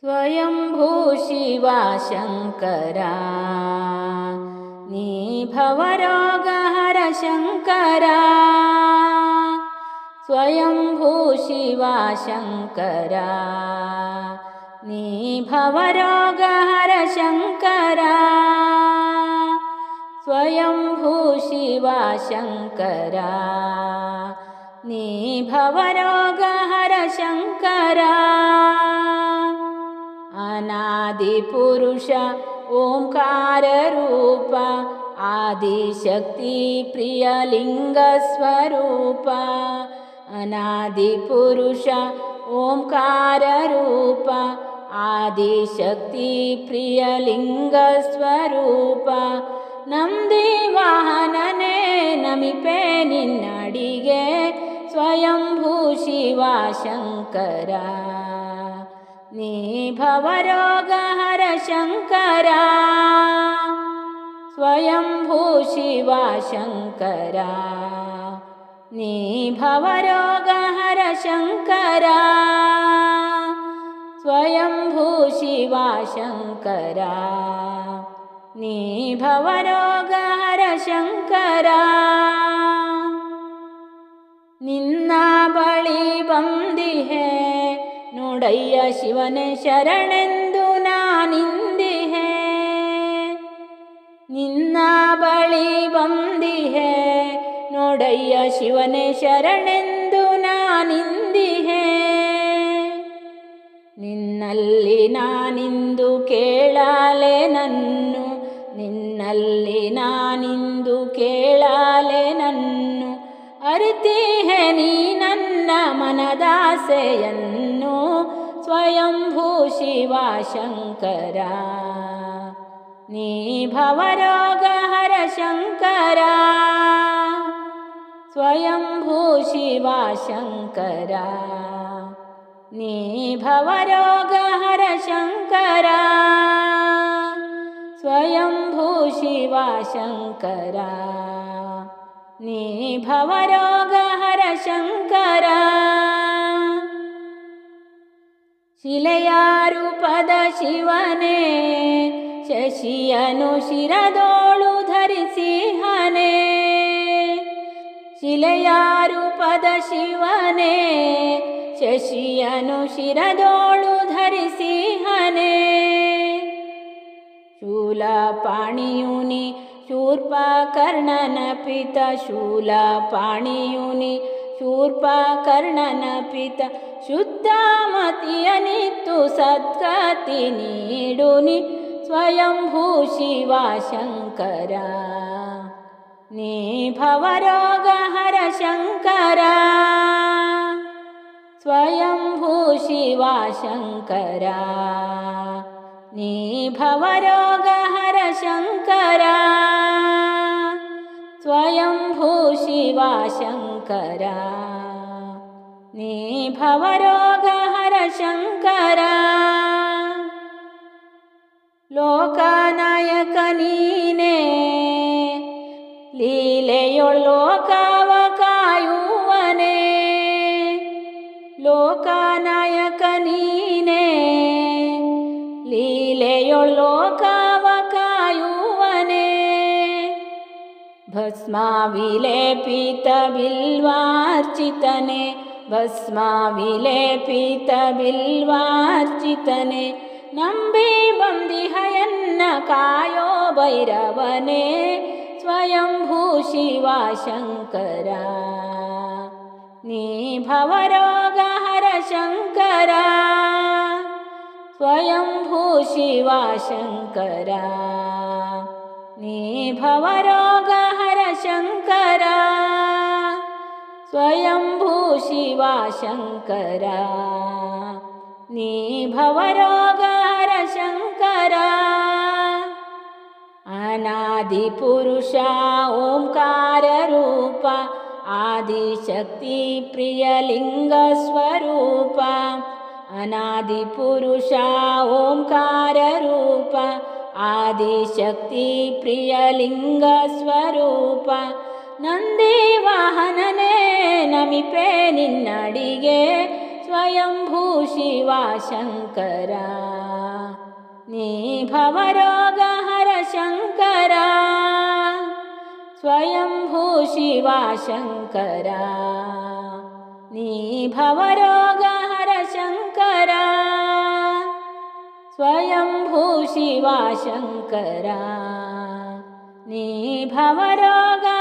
ಸ್ವಯಂಭೂ ಶಿವ ಶಂಕರ ನೀ ಭವರೋಗಹರ ಶಂಕರ. ಸ್ವಯಂಭೂ ಶಿವ ಶಂಕರ ನೀ ಭವರೋಗಹರ ಶಂಕರ. ಸ್ವಯಂಭೂ ಶಿವ ಶಂಕರ ನೀ ಭವರೋಗಹರ ಶಂಕರ. ಅನಾದಿ ಪುರುಷ ಓಂಕಾರ ರೂಪ ಆದಿಶಕ್ತಿ ಪ್ರಿಯಲಿಂಗ ಸ್ವರೂಪ. ಅನಾದಿ ಪುರುಷ ಓಂಕಾರ ರೂಪ ಆದಿಶಕ್ತಿ ಪ್ರಿಯಲಿಂಗ ಸ್ವರೂಪ. ನಂದಿ ವಾಹನನೇ ನಮಿಪೆ ನಿನ್ನಡಿಗೆ ಸ್ವಯಂಭೂ ಶಿವ ಶಂಕರ ನೀ ಭವರೋಗಹರ ಶಂಕರ. ಸ್ವಯಂಭೂ ಶಿವ ಶಂಕರ ನೀ ಭವರೋಗಹರ ಶಂಕರ. ಸ್ವಯಂಭೂ ಶಿವ ಶಂಕರ ನೀ ಭವರೋಗಹರ ಶಂಕರ. ನಿನ್ನ ಬಳಿ ಬಂದಿಹೆ ನೋಡಯ್ಯ ಶಿವನೇ ಶರಣೆಂದು ನಾನಿಂದಿಹೆ. ನಿನ್ನ ಬಳಿ ಬಂದಿಹೆ ನೋಡಯ್ಯ ಶಿವನೇ ಶರಣೆಂದು ನಾನಿಂದಿಹೆ. ನಿನ್ನಲ್ಲಿ ನಾನಿಂದು ಕೇಳಾಲೆ ನನ್ನು, ನಿನ್ನಲ್ಲಿ ನಾನಿಂದು ಕೇಳಾಲೆ ನನ್ನು. ಅರಿತಿಹೆ ನೀ ನನ್ನ ಮನದಾಸೆಯನ್ನು ಸ್ವಯಂಭೂ ಶಿವ ಶಂಕರ ನೀ ಭವರೋಗಹರ ಶಂಕರ. ಸ್ವಯಂಭೂ ಶಿವ ಶಂಕರ ನೀ ಭವರೋಗಹರ ಶಂಕರ. ಸ್ವಯಂಭೂ ಶಿವ ಶಂಕರ ನೀ ಭವರೋಗಹರ ಶಂಕರ. ಶಿಲೆಯ ರೂಪದ ಶಿವನೇ ಶಶಿಯನು ಶಿರದೋಳು ಧರಿಸಿಹನೆ. ಶಿಲೆಯ ರೂಪದ ಶಿವನೇ ಶಶಿಯನು ಶಿರದೋಳು ಧರಿಸಿಹನೆ. ಶೂಲಪಾಣಿಯುನಿ ಶೂರ್ಪಕರ್ಣನ ಪಿತ, ಶೂಲಪಾಣಿಯುನಿ ಶೂರ್ಪಕರ್ಣನ ಪಿತ. ಶುದ್ಧಮತಿಯನಿತ್ತು ಸದ್ಗತಿ ನೀಡುನಿ ಸ್ವಯಂಭೂ ಶಿವ ಶಂಕರ ನೀ ಭವರೋಗಹರ ಶಂಕರ. ಸ್ವಯಂಭೂ ಶಿವ ಶಂಕರ ನೀ ಭವರೋಗಹರ ಶಂಕರ. ಸ್ವಯಂಭೂ ಶಿವ ಶಂಕರ ನೀ ಭವರೋಗಹರ ಶಂಕರ. ಲೋಕನಾಯಕ ನೀನೇ ಲೀಲೆಯೊಳ್ ಲೋಕವ ಕಾಯುವನೇ. ಲೋಕನಾಯಕ ನೀನೇ ಲೀಲೆಯೊಳ್ ಲೋಕವ ಕಾಯುವನೇ. ಭಸ್ಮ ವಿಲೇಪಿತ ಬಿಲ್ವಾರ್ಚಿತನೆ, ಭಸ್ಮ ವಿಲೇಪಿತ ಬಿಲ್ವಾರ್ಚಿತನೆ. ನಂಬಿ ಬಂದಿಹಯನ್ನ ಕಾಯೋ ಭೈರವನೇ ಸ್ವಯಂಭೂ ಶಿವ ಶಂಕರ ನೀ ಭವರೋಗಹರ ಶಂಕರ. ಸ್ವಯಂಭೂ ಶಿವ ಶಂಕರ ನೀ ಭವರೋಗಹರ ಶಂಕರ. ಸ್ವಯಂಭೂ ಶಿವ ಶಂಕರ ನೀ ಭವರೋಗಹರ ಶಂಕರ. ಅನಾದಿ ಪುರುಷ ಓಂಕಾರ ರೂಪ ಆದಿಶಕ್ತಿ ಪ್ರಿಯಲಿಂಗ ಸ್ವರೂಪ. ಅನಾದಿ ಪುರುಷ ಓಂಕಾರ ರೂಪ ಆದಿಶಕ್ತಿ ಪ್ರಿಯಲಿಂಗ ಸ್ವರೂಪ. ನಂದಿ ವಾಹನನೇ ನಮಿಪೆ ನಿನ್ನಡಿಗೆ स्वयंभू शिवा शङ्करा नी भवरोगहर शङ्करा स्वयंभू शिवा शङ्करा नी भवरोगहर शङ्करा स्वयंभू शिवा शङ्करा नी भवरोग